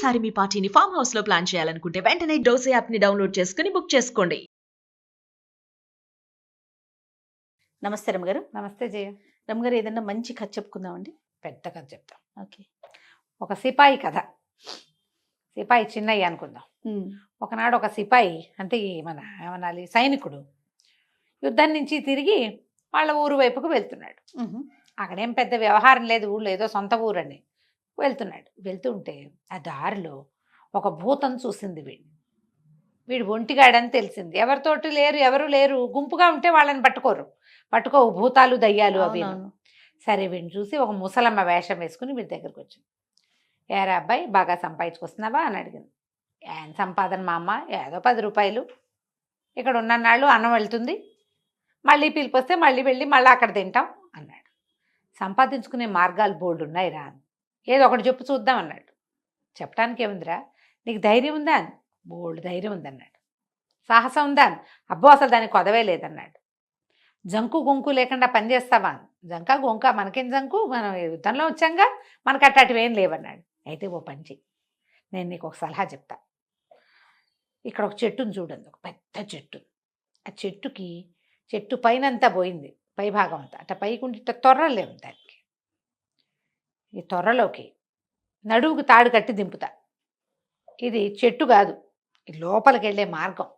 ఈసారి మీ పార్టీని farm house లో ప్లాన్ చేయాలనుకుంటే వెంటనే డోసే యాప్ ని డౌన్లోడ్ చేసుకుని బుక్ చేసుకోండి. నమస్తే రమ్మగారు. నమస్తే జయ. రమ్మగారు, ఏదన్నా మంచి కథ చెప్పుకుందామండి. పెద్ద కథ చెప్తాం. ఓకే. ఒక సిపాయి కథ. సిపాయి చిన్నయ్య అనుకుందాం. ఒకనాడు ఒక సిపాయి అంటే మన ఏమనాలి సైనికుడు యుద్ధం నుంచి తిరిగి వాళ్ళ ఊరు వైపుకు వెళ్తున్నాడు. అక్కడేం పెద్ద వ్యవహారం లేదు, ఊళ్ళో ఏదో సొంత ఊరని వెళ్తున్నాడు. వెళ్తుంటే ఆ దారిలో ఒక భూతం చూసింది. వీడు ఒంటిగాడని తెలిసింది. ఎవరితోటి లేరు, ఎవరు లేరు, గుంపుగా ఉంటే వాళ్ళని పట్టుకోవు భూతాలు దయ్యాలు అవి. సరే వీడిని చూసి ఒక ముసలమ్మ వేషం వేసుకుని వీడి దగ్గరకు వచ్చింది. ఏరా అబ్బాయి, బాగా సంపాదించుకొస్తున్నావా అని అడిగింది. ఏం సంపాదన మా అమ్మ, ఏదో 10 రూపాయలు, ఇక్కడ ఉన్ననాళ్ళు అన్నం వెళ్తుంది, మళ్ళీ పిలిపొస్తే మళ్ళీ వెళ్ళి మళ్ళీ అక్కడ తింటాం అన్నాడు. సంపాదించుకునే మార్గాలు బోల్డ్ ఉన్నాయి రా, ఏదో ఒకటి చెప్పు చూద్దాం అన్నాడు. చెప్పడానికి ఏముందిరా, నీకు ధైర్యం ఉందా అని. బోల్డ్ ధైర్యం ఉందన్నాడు. సాహసం ఉందా అని. అబ్బో అసలు దానికి కొదవే లేదన్నాడు. జంకు గొంకు లేకుండా పనిచేస్తావా అని. జంకా గొంక మనకేం జంకు, మనం యుద్ధంలో వచ్చాంగా, మనకు అట్లాంటివి ఏం లేవన్నాడు. అయితే ఓ పని చెయ్యి, నేను నీకు ఒక సలహా చెప్తా. ఇక్కడ ఒక చెట్టును చూడండి, ఒక పెద్ద చెట్టు. ఆ చెట్టు పైన అంతా పోయింది, పై భాగం అంతా అట్లా పైకి ఉండి ఇట్లా తొర్రలేము దానికి. ఈ తొర్రలోకి నడువుకు తాడు కట్టి దింపుతా. ఇది చెట్టు కాదు, ఇది లోపలికి వెళ్ళే మార్గం.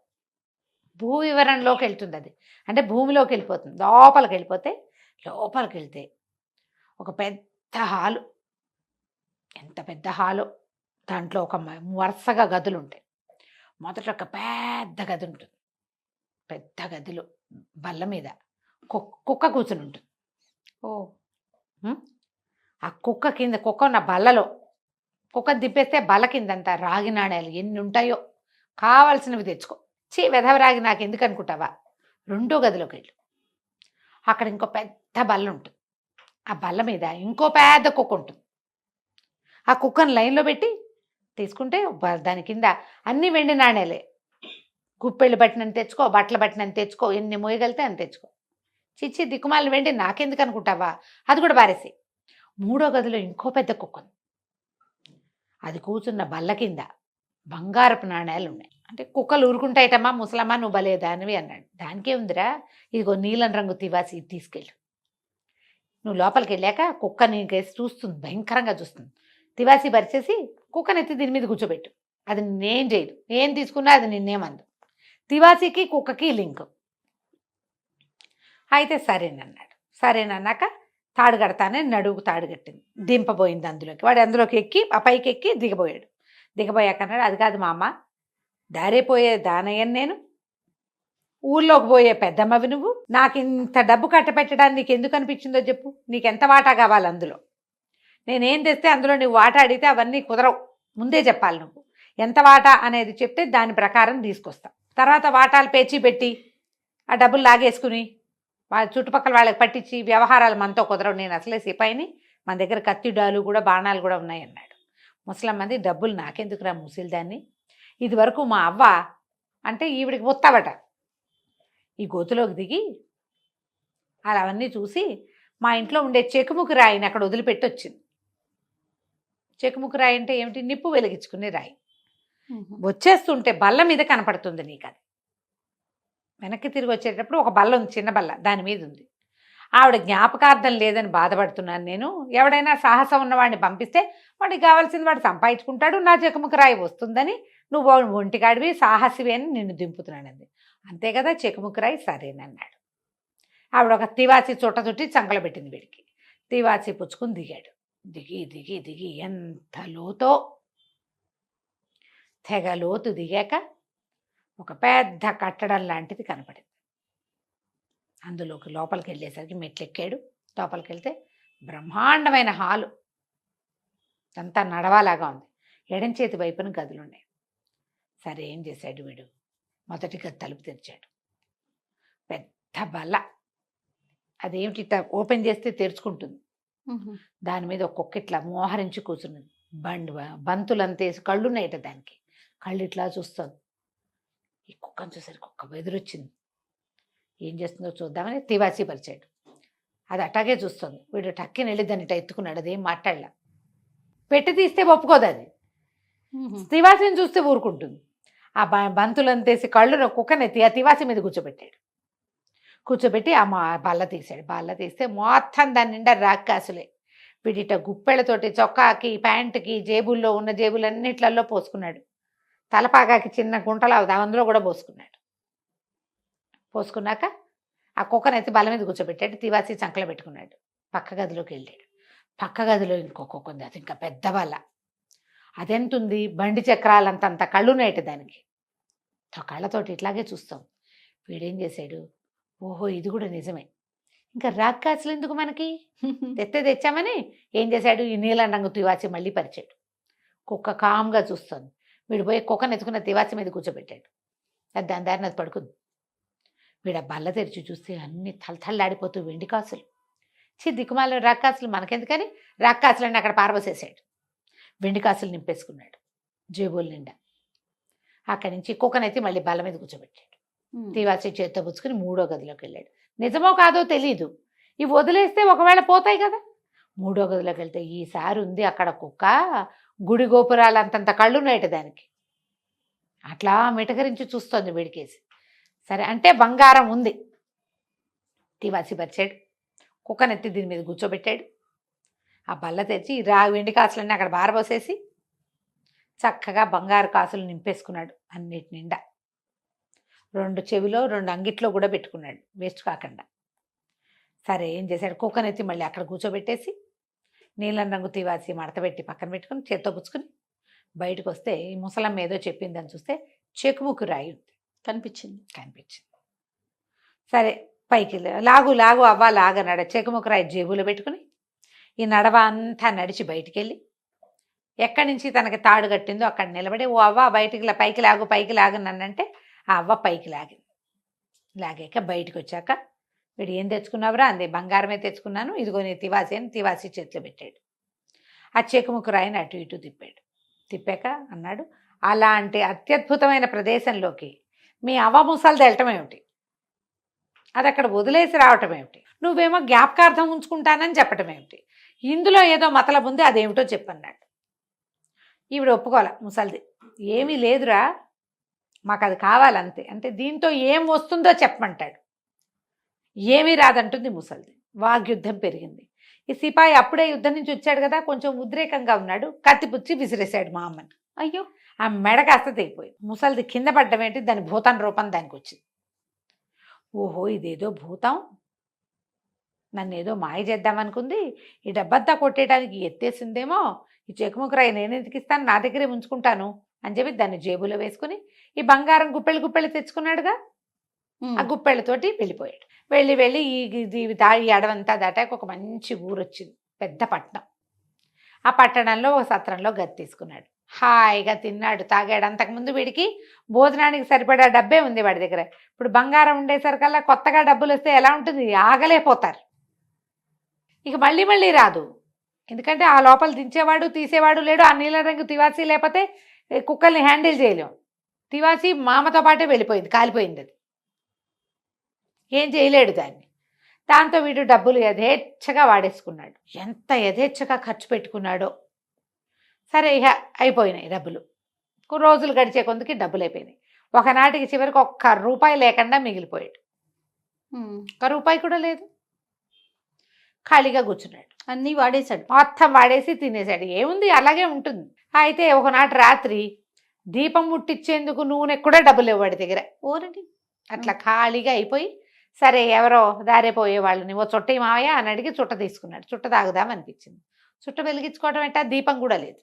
భూ వివరణలోకి వెళ్తుంది అది, అంటే భూమిలోకి వెళ్ళిపోతుంది. లోపలికి వెళ్తే ఒక పెద్ద హాలు. ఎంత పెద్ద హాలో, దాంట్లో ఒక వరుసగా గదులు ఉంటాయి. మొదట ఒక పెద్ద గది ఉంటుంది. పెద్ద గదిలో బల్ల మీద కుక్క కూర్చుని ఉంటుంది. ఆ కుక్క కింద, కుక్క ఉన్న బల్లలో, కుక్కను తిప్పేస్తే బల్ల కిందంతా రాగి నాణ్యాలు ఎన్ని ఉంటాయో, కావాల్సినవి తెచ్చుకో. వెధవ రాగి నాకు ఎందుకు అనుకుంటావా. రెండో గదిలోకి వెళ్ళు, అక్కడ ఇంకో పెద్ద బల్ల ఉంటుంది. ఆ బల్ల మీద ఇంకో పెద్ద కుక్క ఉంటుంది. ఆ కుక్కను లైన్లో పెట్టి తీసుకుంటే దాని కింద అన్ని వెండి నాణ్యాలే. గుప్పెళ్ళు పట్టినని తెచ్చుకో, బట్టలు పట్టినని తెచ్చుకో, ఎన్ని మోయగలితే అని తెచ్చుకో. చిచ్చి దిక్కుమాలను వెండి నాకెందుకు అనుకుంటావా, అది కూడా బారేసి. మూడో గదిలో ఇంకో పెద్ద కుక్క ఉంది. అది కూర్చున్న బల్ల కింద బంగారపు నాణ్యాలు ఉన్నాయి. అంటే కుక్కలు ఊరుకుంటాయిటమ్మా, ముసలమ్మ నువ్వు బలేదానివి అన్నాడు. దానికే ఉందిరా, ఇదిగో నీలం రంగు తివాసి తీసుకెళ్ళు. నువ్వు లోపలికి వెళ్ళాక కుక్క నీకేసి చూస్తుంది, భయంకరంగా చూస్తుంది. తివాసి పరిచేసి కుక్కనెత్తి దీని మీద కూర్చోబెట్టు. అది నేనేం చేయదు, ఏం తీసుకున్నా అది నిన్నేమందు. తివాసికి కుక్కకి లింక్. అయితే సరేనన్నాక తాడు కడతానని నడువుకు తాడు కట్టింది, దింపబోయింది అందులోకి. వాడు అందులోకి ఎక్కి ఆ పైకి ఎక్కి దిగబోయాక అన్నాడు, అది కాదు మా అమ్మ, దారిపోయే దానయ్యను నేను, ఊళ్ళోకి పోయే పెద్దమ్మవి నువ్వు, నాకు ఇంత డబ్బు కట్టపెట్టడానికి నీకు ఎందుకు అనిపించిందో చెప్పు. నీకెంత వాటా కావాలి అందులో? నేనేం తెస్తే అందులో నువ్వు వాటా అడిగితే అవన్నీ కుదరవు, ముందే చెప్పాలి. నువ్వు ఎంత వాటా అనేది చెప్తే దాని ప్రకారం తీసుకొస్తా. తర్వాత వాటాలు పేచి పెట్టి ఆ డబ్బులు లాగేసుకుని వాళ్ళ చుట్టుపక్కల వాళ్ళకి పట్టించి వ్యవహారాలు మనతో కుదరవు. నేను అసలే సిపాయిని, మన దగ్గర కత్తిడాలు కూడా బాణాలు కూడా ఉన్నాయి అన్నాడు. ముసలమ్మంది, డబ్బులు నాకెందుకురా ముసిలిదాన్ని, ఇది వరకు మా అవ్వ అంటే ఈవిడికి ముత్తావట. ఈ గోతులోకి దిగి అలా అవన్నీ చూసి మా ఇంట్లో ఉండే చెకుముకు రాయిని అక్కడ వదిలిపెట్టి వచ్చింది. చెకుముకు రాయి అంటే ఏమిటి, నిప్పు వెలిగించుకునే రాయి. వచ్చేస్తుంటే బల్ల మీద కనపడుతుంది నీకు. అది వెనక్కి తిరిగి వచ్చేటప్పుడు ఒక బల్ల ఉంది, చిన్న బల్ల, దాని మీద ఉంది. ఆవిడ జ్ఞాపకార్థం లేదని బాధపడుతున్నాను నేను. ఎవడైనా సాహసం ఉన్నవాడిని పంపిస్తే వాడికి కావాల్సింది వాడు సంపాదించుకుంటాడు, నా చెకుముకు రాయి వస్తుందని, నువ్వు ఒంటిగాడివి సాహసివి అని నిన్ను దింపుతున్నానంది. అంతే కదా, చెకుముకు రాయి సరేనన్నాడు. ఆవిడ ఒక తివాసి చుట్టి చంకలు పెట్టింది వీడికి. తివాసి పుచ్చుకుని దిగాడు. దిగి ఎంత లోతో, తెగ లోతు దిగాక ఒక పెద్ద కట్టడం లాంటిది కనపడింది. అందులోకి లోపలికి వెళ్ళేసరికి మెట్లెక్కాడు. లోపలికి వెళ్తే బ్రహ్మాండమైన హాలు, అంతా నడవాలాగా ఉంది. ఎడం చేతి వైపున గదులున్నాయి. సరే ఏం చేశాడు వీడు, మొదటి గది తలుపు తెరిచాడు. పెద్ద బల్ల, అదేమిటి ఓపెన్ చేస్తే తెరుచుకుంటుంది. దాని మీద ఒక కుక్క ఇట్లా మోహరించి కూర్చున్నది. బంతులంతేసి కళ్ళున్నాయట దానికి. కళ్ళు ఇట్లా చూస్తుంది. ఈ కుక్కను చూసరికి కుక్క బెదిరొచ్చింది. ఏం చేస్తుందో చూద్దామని తివాసి పరిచాడు. అది అట్టాగే చూస్తుంది. వీడు టక్కిని వెళ్ళి దాన్ని ఎత్తుకున్నాడు. అదేం మాట్లాడలా. పెట్టి తీస్తే ఒప్పుకోదు అది. తివాసిని చూస్తే ఊరుకుంటుంది. ఆ బంతులను తీసి కళ్ళు కుక్కనెత్తి ఆ తివాసి మీద కూర్చోబెట్టాడు. కూర్చోబెట్టి ఆ బల్ల తీశాడు. బల్ల తీస్తే మొత్తం దాని నిండా రాక్కాసులే. వీడిట గుప్పెళ్ళతోటి చొక్కాకి ప్యాంటుకి జేబుల్లో ఉన్న జేబులన్నిట్లలో పోసుకున్నాడు. తలపాగాకి చిన్న గుంటలు అందులో కూడా పోసుకున్నాడు. పోసుకున్నాక ఆ కుక్కనెత్తి బల్ల మీద కూర్చోబెట్టాడు. తివాసి చంకలో పెట్టుకున్నాడు. పక్క గదిలోకి వెళ్ళాడు. పక్క గదిలో ఇంకో కుక్క ఉంది. అది ఇంకా పెద్ద బల్ల. అదెంతుంది, బండి చక్రాలంతంత కళ్ళునేటి దానికి. కళ్ళతోటి ఇట్లాగే చూస్తాం. వీడేం చేశాడు, ఓహో ఇది కూడా నిజమే, ఇంకా రాక్కాసులు ఎందుకు మనకి, తెచ్చామని ఏం చేశాడు, ఈ నీలం రంగు తివాచి మళ్ళీ పరిచాడు. కుక్క కామ్గా చూస్తుంది. వీడు పోయి కుక్కను ఎత్తుకున్న తివాచి మీద కూర్చోబెట్టాడు. అది దాని దారిని అది పడుకుంది. వీడు ఆ బల్ల తెరిచి చూస్తే అన్ని తలతల్లాడిపోతూ వెండి కాసులు. దిక్కుమాల రాక్కాసులు మనకెందుకని రాక్కాసులన్నీ అక్కడ పారబోసేసాడు. వెండి కాసులు నింపేసుకున్నాడు జేబుల నిండా. అక్కడి నుంచి కుక్కనైతే మళ్ళీ బల్ల మీద కూర్చోబెట్టాడు. తివాచి చేత్తో పుచ్చుకుని 3వ గదిలోకి వెళ్ళాడు. నిజమో కాదో తెలీదు, ఇవి వదిలేస్తే ఒకవేళ పోతాయి కదా. 3వ గదిలోకి వెళ్తే ఈసారి ఉంది అక్కడ కుక్క, గుడి గోపురాలు అంతంత కళ్ళున్నాయట దానికి. అట్లా మిటకరించి చూస్తోంది వీడికేసి. సరే అంటే బంగారం ఉంది. తివాచి పరిచాడు. కుక్కనెత్తి దీని మీద కూర్చోబెట్టాడు. ఆ బల్ల తెచ్చి వెండి కాసులన్నీ అక్కడ బారబోసేసి చక్కగా బంగారు కాసులు నింపేసుకున్నాడు అన్నిటి నిండా. 2 చెవిలో 2 అంగిట్లో కూడా పెట్టుకున్నాడు వేస్ట్ కాకుండా. సరే ఏం చేశాడు, కుక్కనెత్తి మళ్ళీ అక్కడ కూర్చోబెట్టేసి నీలం రంగు తివాచి మడతపెట్టి పక్కన పెట్టుకుని చేత్తో పుచ్చుకుని బయటకు వస్తే ఈ ముసలమ్మ ఏదో చెప్పిందని చూస్తే చెకుముకు రాయి ఉంది. కనిపించింది. సరే పైకి లాగు అవ్వ లాగన్నాడు. చెకుముకు రాయి జేబులో పెట్టుకుని ఈ నడవ అంతా నడిచి బయటికి వెళ్ళి ఎక్కడి నుంచి తనకి తాడు కట్టిందో అక్కడ నిలబడి, ఓ అవ్వ బయటికి పైకి లాగు నన్నంటే ఆ అవ్వ పైకి లాగింది. లాగాక బయటకు వచ్చాక వీడు ఏం తెచ్చుకున్నావురా అంది. బంగారమే తెచ్చుకున్నాను, ఇదిగో నీ తివాసి అని తివాసి చేతిలో పెట్టాడు. ఆ చెకుముకు రాయిని అటు ఇటు తిప్పాక అన్నాడు, అలాంటి అత్యద్భుతమైన ప్రదేశంలోకి మీ అవ్వ ముసలిది వెళ్ళటం ఏమిటి, అది అక్కడ వదిలేసి రావటం ఏమిటి, నువ్వేమో జ్ఞాపకార్థం ఉంచుకుంటానని చెప్పటం ఏమిటి, ఇందులో ఏదో మతలబు ఉంది, అదేమిటో చెప్పన్నాడు. ఈవిడ ఒప్పుకోలే ముసలిది. ఏమీ లేదురా, మాకు అది కావాలంతే. అంటే దీంతో ఏం వస్తుందో చెప్పమంటాడు. ఏమీ రాదంటుంది ముసలిది. వాగ్యుద్ధం పెరిగింది. ఈ సిపాయి అప్పుడే యుద్ధం నుంచి వచ్చాడు కదా, కొంచెం ఉద్రేకంగా ఉన్నాడు. కత్తిపుచ్చి విసిరేశాడు మా అమ్మని. అయ్యో, ఆ మెడ కాస్త తెగిపోయింది. ముసలిది కింద పడ్డం ఏంటి, దాని భూతం రూపం దానికి వచ్చింది. ఓహో ఇదేదో భూతం నన్ను ఏదో మాయ చేద్దామనుకుంది, ఈ డబ్బంతా కొట్టేయడానికి ఎత్తేసిందేమో, ఈ చెకుముకు రాయి నేను ఎందుకు ఇస్తాను, నా దగ్గరే ఉంచుకుంటాను అని చెప్పి దాన్ని జేబులో వేసుకుని ఈ బంగారం గుప్పెళ్ళు తెచ్చుకున్నాడుగా, ఆ గుప్పెళ్ళతోటి వెళ్ళిపోయాడు. వెళ్ళి ఈ అడవంతా దాటాక ఒక మంచి ఊరు వచ్చింది, పెద్ద పట్టణం. ఆ పట్టణంలో ఒక సత్రంలో గది తీసుకున్నాడు. హాయిగా తిన్నాడు, తాగాడు. అంతకుముందు వీడికి భోజనానికి సరిపడా డబ్బే ఉంది వాడి దగ్గర. ఇప్పుడు బంగారం ఉండేసరికల్లా కొత్తగా డబ్బులు వస్తే ఎలా ఉంటుంది, ఆగలేపోతారు. ఇక మళ్ళీ రాదు. ఎందుకంటే ఆ లోపల దించేవాడు తీసేవాడు లేడు. ఆ నీల రంగు తివాచి లేకపోతే కుక్కల్ని హ్యాండిల్ చేయలేం. తివాచి మామతో పాటే వెళ్ళిపోయింది, కాలిపోయింది. అది ఏం చేయలేడు దాన్ని. దాంతో వీడు డబ్బులు యథేచ్ఛగా వాడేసుకున్నాడు. ఎంత యథేచ్ఛగా ఖర్చు పెట్టుకున్నాడో. సరే ఇక అయిపోయినాయి డబ్బులు. రోజులు గడిచే కొందుకి డబ్బులు అయిపోయినాయి. ఒకనాటికి చివరికి ₹1 లేకుండా మిగిలిపోయాడు. ₹1 కూడా లేదు. ఖాళీగా కూర్చున్నాడు. అన్నీ వాడేశాడు, మొత్తం వాడేసి తినేశాడు. ఏముంది అలాగే ఉంటుంది. అయితే ఒకనాటి రాత్రి దీపం ముట్టించేందుకు నూనె కూడా డబ్బులు ఇవ్వడి దగ్గర. ఓరండి. అట్లా ఖాళీగా అయిపోయి సరే ఎవరో దారిపోయే వాళ్ళని ఓ చుట్ట మావయ్య అని అడిగి చుట్ట తీసుకున్నాడు. చుట్ట తాగుదామనిపించింది. చుట్ట వెలిగించుకోవడం ఏంటా, దీపం కూడా లేదు.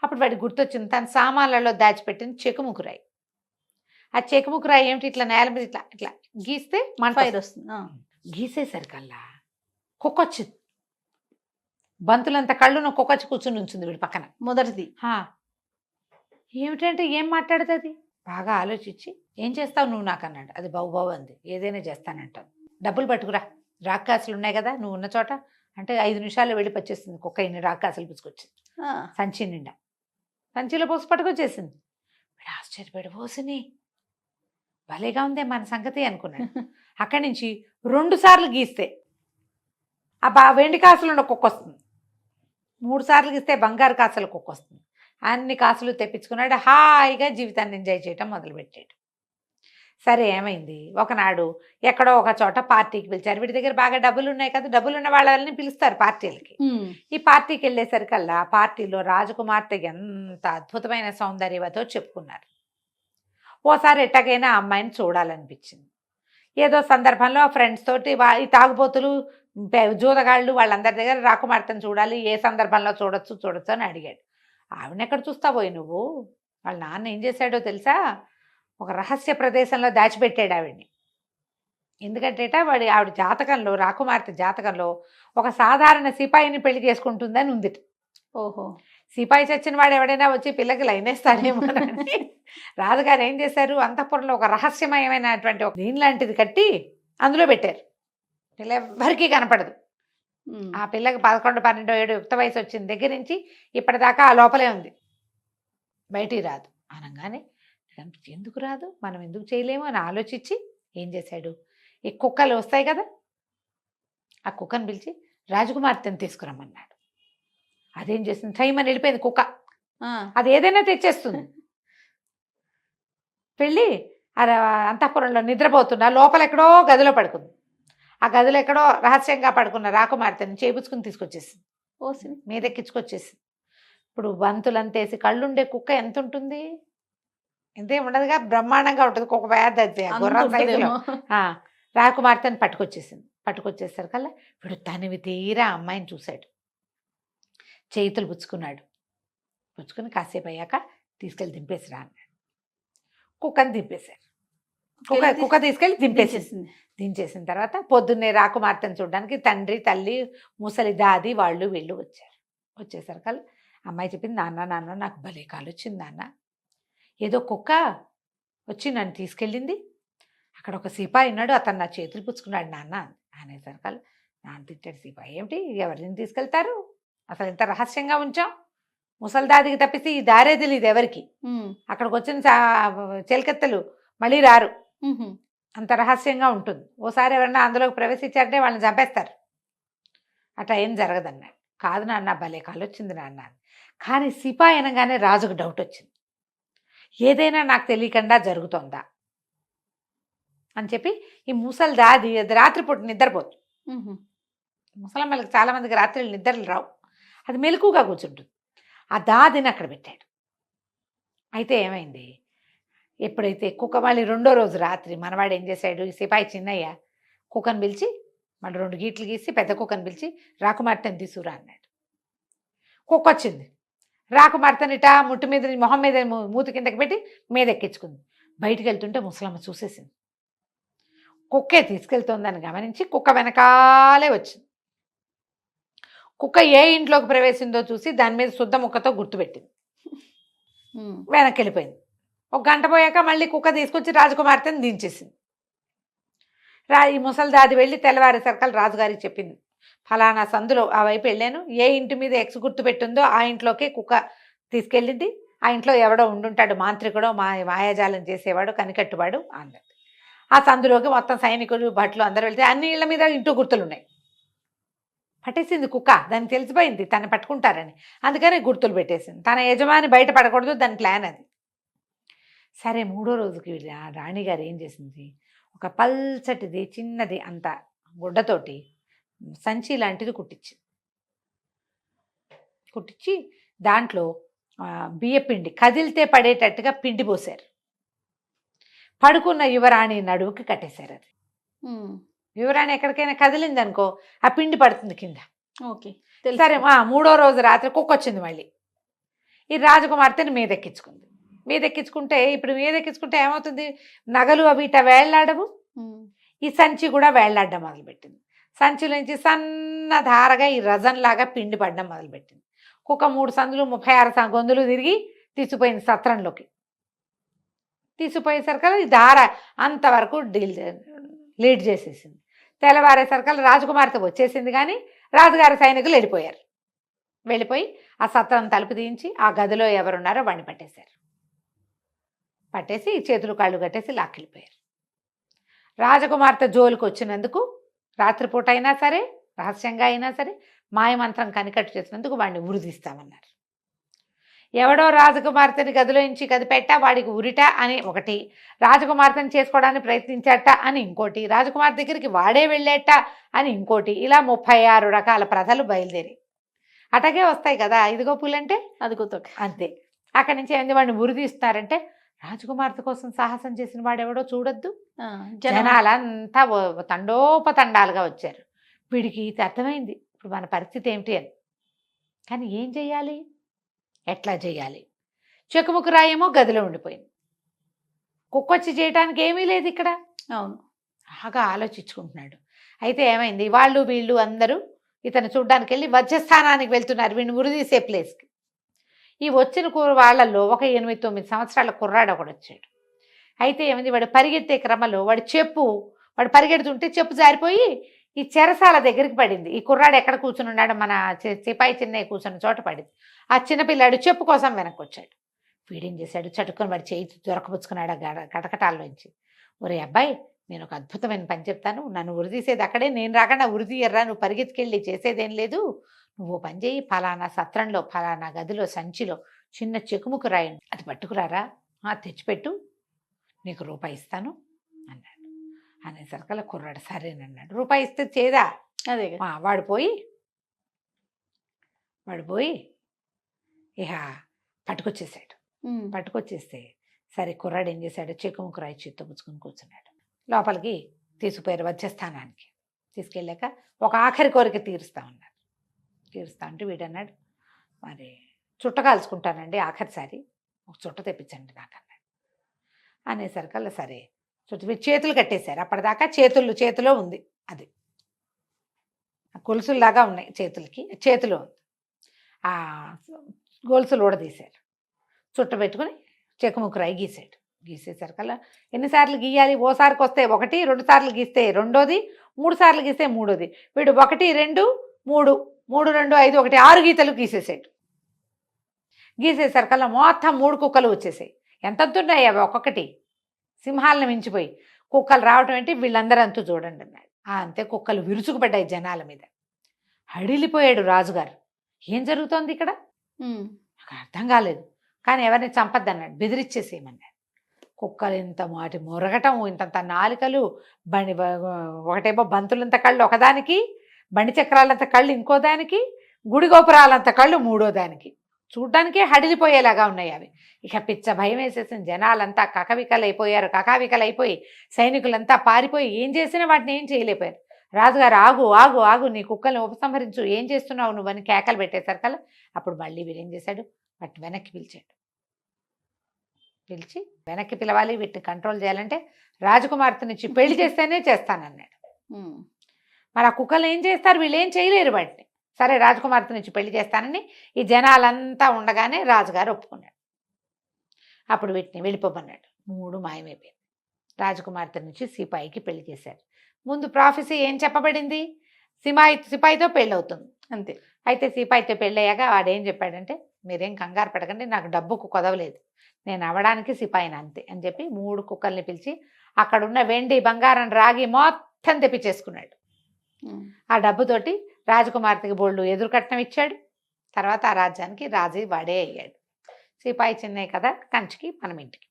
అప్పుడు వాడికి గుర్తొచ్చింది తన సామాన్లలో దాచిపెట్టిన చెకుముకు రాయి. ఆ చెకుముకు రాయి ఏమిటి, ఇట్లా నేల మీద ఇట్లా గీస్తే ఫైర్ వస్తుంది. గీసేసరికల్లా కుక్కొచ్చింది. బంతులంత కళ్ళున కుక్కొచ్చి కూర్చుని ఉంచింది వీడి పక్కన. మొదటిది ఏమిటంటే ఏం మాట్లాడుతుంది. బాగా ఆలోచించి ఏం చేస్తావు నువ్వు నాకు అన్నాడు. అది బావు అంది. ఏదైనా చేస్తానంటాను, డబ్బులు పట్టుకురా, రాక్కాసులు ఉన్నాయి కదా నువ్వు ఉన్న చోట అంటే 5 నిమిషాల్లో వెళ్ళి వచ్చేసింది. కుక్క ఇన్ని రాక్కాసులు పుచ్చుకొచ్చింది సంచి నిండా. సంచిలో పోసి పట్టుకొచ్చేసింది. వీడు ఆశ్చర్యపడి పోసిని భలేగా ఉందే మన సంగతి అనుకున్నాడు. అక్కడి నుంచి 2 సార్లు గీస్తే ఆ వెండి కాసులు ఉన్న కుక్క వస్తుంది. 3 సార్లు గీస్తే బంగారు కాసుల కుక్క వస్తుంది. అన్ని కాసులు తెప్పించుకున్నాడు, హాయిగా జీవితాన్ని ఎంజాయ్ చేయటం మొదలుపెట్టాడు. సరే ఏమైంది, ఒకనాడు ఎక్కడో ఒక చోట పార్టీకి పిలిచారు. వీడి దగ్గర బాగా డబ్బులు ఉన్నాయి కదా, డబ్బులు ఉన్న వాళ్ళని పిలుస్తారు పార్టీలకి. ఈ పార్టీకి వెళ్ళేసరికల్లా పార్టీలో రాజకుమార్తె ఎంత అద్భుతమైన సౌందర్యవతో చెప్పుకున్నారు. ఓసారి ఎట్టగైనా ఆ అమ్మాయిని చూడాలనిపించింది. ఏదో సందర్భంలో ఫ్రెండ్స్ తోటి ఈ తాగుబోతులు జూదగాళ్ళు వాళ్ళందరి దగ్గర రాకుమార్తెను చూడాలి, ఏ సందర్భంలో చూడొచ్చు అని అడిగాడు. ఆవిడని ఎక్కడ చూస్తావోయ్ నువ్వు, వాళ్ళ నాన్న ఏం చేశాడో తెలుసా, ఒక రహస్య ప్రదేశంలో దాచిపెట్టాడు ఆవిడ్ని. ఎందుకంటే ఆవిడ జాతకంలో, రాకుమార్తె జాతకంలో ఒక సాధారణ సిపాయిని పెళ్లి చేసుకుంటుందని ఉంది. ఓహో, సిపాయి చచ్చిన వాడు ఎవడైనా వచ్చి పిల్లకి లైనేస్తాడేమో అని రాజుగారు ఏం చేశారు, అంతఃపురంలో ఒక రహస్యమయమైనటువంటి ఒక దీని లాంటిది కట్టి అందులో పెట్టారు. పిల్ల ఎవ్వరికీ కనపడదు. ఆ పిల్లకి 11, 12 ఏడు యుక్త వయసు వచ్చిన దగ్గర నుంచి ఇప్పటిదాకా ఆ లోపలే ఉంది, బయటికి రాదు. అనగానే ఎందుకు రాదు, మనం ఎందుకు చేయలేము అని ఆలోచించి ఏం చేశాడు, ఈ కుక్కలు వస్తాయి కదా, ఆ కుక్కను పిలిచి రాజకుమార్తెను తీసుకురమ్మన్నాడు. అదేం చేస్తుంది, టైం అని వెళ్ళిపోయింది కుక్క. అది ఏదైనా తెచ్చేస్తుంది. పెళ్ళి అంతఃపురంలో నిద్రపోతున్నా లోపల ఎక్కడో గదిలో పడుకుంది. ఆ గదిలో ఎక్కడో రహస్యంగా పడుకున్న రాకుమార్తెని చేపుచ్చుకుని తీసుకొచ్చేసింది, మీదెక్కించుకొచ్చేసింది. ఇప్పుడు బంతులంతేసి కళ్ళుండే కుక్క ఎంత ఉంటుంది, ఎంతే ఉండదుగా, బ్రహ్మాండంగా ఉంటుంది కుక్క, పెద్ద గుర్రం సైజులో. రాకుమార్తెని పట్టుకొచ్చేసరికల్లా వీడు తనివి తీరా అమ్మాయిని చూశాడు, చేతులు పుచ్చుకుని కాసేపు అయ్యాక తీసుకెళ్ళి దింపేసిరా అన్నాడు. కుక్కని దింపేశారు. కుక్క తీసుకెళ్ళి దించేసిన తర్వాత పొద్దున్నే రాకుమార్తెను చూడడానికి తండ్రి, తల్లి, ముసలి దాది వాళ్ళు వీళ్ళు వచ్చేసరికల్లా అమ్మాయి చెప్పింది, నాన్న నాకు భలే కాలు వచ్చింది నాన్న, ఏదో కుక్క వచ్చి నన్ను తీసుకెళ్ళింది, అక్కడ ఒక సిపాయి ఉన్నాడు, అతను నా చేతులు పుచ్చుకున్నాడు నాన్న అనేసరికల్లా నాన్న తిట్టాడు, సిపాయి ఏమిటి, ఎవరిని తీసుకెళ్తారు, అసలు ఎంత రహస్యంగా ఉంచాం, ముసలిదాదికి తప్పిస్తే ఈ దారే తెలియదు ఎవరికి, అక్కడికి వచ్చిన చెలికెత్తలు మళ్ళీ రారు, అంత రహస్యంగా ఉంటుంది, ఓసారి ఎవరన్నా అందులోకి ప్రవేశించారంటే వాళ్ళని చంపేస్తారు, అట్లా ఏం జరగదన్నాడు. కాదు నాన్న, భలే కాలు వచ్చింది నాన్న. కానీ సిపాయి అనగానే రాజుకు డౌట్ వచ్చింది, ఏదైనా నాకు తెలియకుండా జరుగుతుందా అని చెప్పి ఈ ముసలిదాది రాత్రిపూట నిద్రపోతుంది. ముసలమ్మలకి చాలామందికి రాత్రులు నిద్రలు రావు, అది మెలకుగా కూర్చుంటుంది. ఆ దాదిని అక్కడ పెట్టాడు. అయితే ఏమైంది, ఎప్పుడైతే కుక్క మళ్ళీ రెండో రోజు రాత్రి మనవాడు ఏం చేశాడు, ఈ సిపాయి చిన్నయ్య కుక్కను పిలిచి మళ్ళీ 2 గీట్లు గీసి పెద్ద కుక్కను పిలిచి రాకుమార్తెని తీసుకురా అన్నాడు. కుక్క వచ్చింది, రాకుమార్తెని ఇటా ముట్టు మీద మొహం మీద మూతి కిందకి పెట్టి మీద ఎక్కించుకుంది. బయటికి వెళ్తుంటే ముసలమ్మ చూసేసింది, కుక్కే తీసుకెళ్తోందని గమనించి కుక్క వెనకాలే వచ్చింది. కుక్క ఏ ఇంట్లోకి ప్రవేశిందో చూసి దాని మీద శుద్ధ ముక్కతో గుర్తుపెట్టింది, వెనక్కి వెళ్ళిపోయింది. 1 గంట పోయాక మళ్ళీ కుక్క తీసుకొచ్చి రాజకుమార్తెని దించేసింది. ఈ ముసలిదాది వెళ్ళి తెల్లవారేసరికల్ రాజుగారికి చెప్పింది, ఫలానా సందులో ఆ వైపు వెళ్ళాను, ఏ ఇంటి మీద ఎక్స్ గుర్తు పెట్టిందో ఆ ఇంట్లోకి కుక్క తీసుకెళ్ళింది, ఆ ఇంట్లో ఎవడో ఉండుంటాడు, మాంత్రికుడో మాయాజాలం చేసేవాడు, కనికట్టువాడు అన్నది. ఆ సందులోకి మొత్తం సైనికులు భట్లు అందరూ వెళ్తే అన్ని ఇళ్ల మీద ఇంటూ గుర్తులు ఉన్నాయి. పట్టేసింది కుక్క, దానికి తెలిసిపోయింది తను పట్టుకుంటారని, అందుకని గుర్తులు పెట్టేసింది. తన యజమాని బయట పడకూడదు, దాని ప్లాన్ అది. సరే 3వ రోజుకి రాణిగారు ఏం చేసింది, ఒక పల్చటిది చిన్నది అంత గుడ్డతోటి సంచి లాంటిది కుట్టించి దాంట్లో బియ్యపిండి కదిలితే పడేటట్టుగా పిండి పోసారు. పడుకున్న యువరాణి నడువుకి కట్టేశారు. అది యువరాణి ఎక్కడికైనా కదిలింది అనుకో ఆ పిండి పడుతుంది కింద. ఓకే, సరే 3వ రోజు రాత్రి కుక్క వచ్చింది, మళ్ళీ ఈ రాజకుమార్తెని మీదెక్కించుకుంటే ఇప్పుడు మీదెక్కించుకుంటే ఏమవుతుంది, నగలు అవి ఇట వేళ్లాడవు, ఈ సంచి కూడా వేళ్లాడడం మొదలుపెట్టింది. సంచిలో నుంచి సన్న ధారగా ఈ రజన్లాగా పిండి పడడం మొదలుపెట్టింది. కుక్క 3 సందులు 36 గొంతులు తిరిగి తీసిపోయింది సత్రంలోకి. తీసిపోయేసరికల్ ఈ ధార అంతవరకు లీడ్ చేసేసింది. తెల్లవారేసరికల్ రాజకుమార్తె వచ్చేసింది, కానీ రాజుగారి సైనికులు వెళ్ళిపోయి ఆ సత్రం తలుపు తీయించి ఆ గదిలో ఎవరున్నారో వాడిని పట్టేసి చేతులు కాళ్ళు కట్టేసి లాక్కెళ్ళిపోయారు. రాజకుమార్తె జోలికి వచ్చినందుకు రాత్రిపూట అయినా సరే రహస్యంగా అయినా సరే మాయమంత్రం కనికట్టు చేసినందుకు వాడిని ఉరిదీస్తామన్నారు. ఎవడో రాజకుమార్తెని గదిలోంచి కదిపెట్ట వాడికి ఉరిట అని ఒకటి, రాజకుమార్తెని చేసుకోవడానికి ప్రయత్నించట అని ఇంకోటి, రాజకుమార్ దగ్గరికి వాడే వెళ్ళేట అని ఇంకోటి, ఇలా 36 రకాల ప్రథలు బయలుదేరి అటగే వస్తాయి కదా ఇదిగో పూలంటే. అది గుర్తొక అంతే. అక్కడి నుంచి ఏంది వాడిని ఉరిదీస్తున్నారంటే రాజకుమార్తె కోసం సాహసం చేసిన వాడెవడో చూడొద్దు. జనాలంతా తండోపతండాలుగా వచ్చారు. వీడికి ఇది అర్థమైంది ఇప్పుడు మన పరిస్థితి ఏమిటి అని. కానీ ఏం చెయ్యాలి, ఎట్లా చేయాలి? చెక్కుముక్కు రాయేమో గదిలో ఉండిపోయింది. కుక్కొచ్చి చేయడానికి ఏమీ లేదు ఇక్కడ. అవును, బాగా ఆలోచించుకుంటున్నాడు. అయితే ఏమైంది, వాళ్ళు వీళ్ళు అందరూ ఇతను చూడ్డానికి వెళ్ళి వజ్రస్థానానికి వెళ్తున్నారు, వీడిని ఉరిదీసే ప్లేస్కి. ఈ వచ్చిన వాళ్ళల్లో ఒక 8-9 సంవత్సరాల కుర్రాడు ఒకడు వచ్చాడు. అయితే ఏమైంది, వాడు పరిగెత్తే క్రమంలో వాడు పరిగెడుతుంటే చెప్పు జారిపోయి ఈ చెరసాల దగ్గరికి పడింది. ఈ కుర్రాడు ఎక్కడ కూర్చుని ఉన్నాడు, మన సిపాయి చిన్నయ్య కూర్చున్న చోట పడింది. ఆ చిన్నపిల్లాడు చెప్పు కోసం వెనక్కి వచ్చాడు. వీడేం చేశాడు, చటుకొని వాడి చేయి దొరకపుచ్చుకున్నాడు ఆ గటకటాల్లోంచి. ఒరే అబ్బాయి, నేను ఒక అద్భుతమైన పని చెప్తాను, నన్ను ఉరిదీసేది అక్కడే, నేను రాకుండా ఉరిదీయర్రా, నువ్వు పరిగెత్తుకెళ్ళి చేసేదేం లేదు, నువ్వు పని చేయి, ఫలానా సత్రంలో ఫలానా గదిలో సంచిలో చిన్న చెకుముకు రాయండి, అది పట్టుకురారా, తెచ్చిపెట్టు, నీకు రూపాయి ఇస్తాను అన్నాడు. అనేసరికల్లా కుర్రాడు సరేనన్నాడు. రూపాయి ఇస్తే చేదా? అదే వాడు పోయి ఇక పట్టుకొచ్చేసాడు. పట్టుకొచ్చేస్తే సరే కుర్రాడు ఏం చేశాడు, చెక్కుముక్కు రాయి చేత్తో పుచ్చుకొని కూర్చున్నాడు. లోపలికి తీసుకుపోయారు వజ్రస్థానానికి. తీసుకెళ్ళాక ఒక ఆఖరి కోరిక తీరుస్తా ఉన్నారు. తీరుస్తా అంటే వీడన్నాడు, మరి చుట్ట కాల్చుకుంటానండి ఆఖరిసారి, ఒక చుట్ట తెప్పించండి నాకు అన్నాడు. అనేసరికల్లా సరే చేతులు కట్టేశారు. అప్పటిదాకా చేతిలో ఉంది, అది గొలుసుల్లాగా ఉన్నాయి చేతిలో ఉంది. ఆ గొలుసులు ఊడదీశారు. చుట్ట పెట్టుకుని చెక్కుముక్కు రాయి గీసాడు. గీసేసరికల్లా ఎన్నిసార్లు గీయాలి, ఓసారికి వస్తే 1, 2 సార్లు గీస్తే 2ోది, 3 సార్లు గీస్తే 3ోది. వీడు 1, 2, 3, 3, 2, 5, 1, 6 గీతలు గీసేసాడు. గీసేసరికల్లా మొత్తం 3 కుక్కలు వచ్చేసాయి. ఎంతతున్నాయి అవి ఒక్కొక్కటి, సింహాలను మించిపోయి. కుక్కలు రావటం ఏంటి, వీళ్ళందరూ అంతూ చూడండి అన్నాడు. అంతే కుక్కలు విరుచుకుపడ్డాయి జనాల మీద. హడిలిపోయాడు రాజుగారు. ఏం జరుగుతోంది ఇక్కడ, నాకు అర్థం కాలేదు. కానీ ఎవరిని చంపద్దన్నాడు, బెదిరిచ్చేసేయమన్నాడు. కుక్కలు ఇంత మాటి మొరగటం, ఇంతంత నాలుకలు, ఒకటేమో బంతులంత కళ్ళు ఒకదానికి, బండి చక్రాలంత కళ్ళు ఇంకో దానికి, గుడి గోపురాలంత కళ్ళు 3ో దానికి. చూడ్డానికే హడిలిపోయేలాగా ఉన్నాయి అవి. ఇక పిచ్చ భయం వేసేసిన జనాలంతా కకావికలైపోయి సైనికులంతా పారిపోయి ఏం చేసినా వాటిని ఏం చేయలేకపోయారు. రాజుగారు ఆగు ఆగు ఆగు, నీ కుక్కల్ని ఉపసంహరించు, ఏం చేస్తున్నావు నువ్వని కేకలు పెట్టేసరికల్లా అప్పుడు మళ్ళీ వీరేం చేశాడు, వాటిని వెనక్కి పిలిచి వెనక్కి పిలవాలి, వీటిని కంట్రోల్ చేయాలంటే రాజకుమార్తెనిచ్చి పెళ్లి చేస్తేనే చేస్తానన్నాడు. మరి ఆ కుక్కలు ఏం చేస్తారు, వీళ్ళు ఏం చేయలేరు వాటిని. సరే రాజకుమార్తెనిచ్చి పెళ్లి చేస్తానని ఈ జనాలంతా ఉండగానే రాజుగారు ఒప్పుకున్నాడు. అప్పుడు వీటిని వెళ్ళిపోమన్నాడు. 3 మాయమైపోయింది. రాజకుమార్తె నుంచి సిపాయికి పెళ్లి చేశారు. ముందు ప్రాఫెసీ ఏం చెప్పబడింది, సిపాయితో పెళ్ళవుతుంది అంతే. అయితే సిపాయితో పెళ్ళయ్యాక వాడేం చెప్పాడంటే, మీరేం కంగారు పడకండి, నాకు డబ్బుకు కొదవలేదు, నేను అవ్వడానికి సిపాయిని అంతే అని చెప్పి 3 కుక్కల్ని పిలిచి అక్కడున్న వెండి, బంగారం, రాగి మొత్తం తెప్పించేసుకున్నాడు. ఆ డబ్బుతోటి రాజకుమార్తెకి బోల్డు ఎదురు కట్నం ఇచ్చాడు. తర్వాత ఆ రాజ్యానికి రాజు వాడే అయ్యాడు. సిపాయి చిన్నయ్య కథ కంచికి మనం ఇంటికి.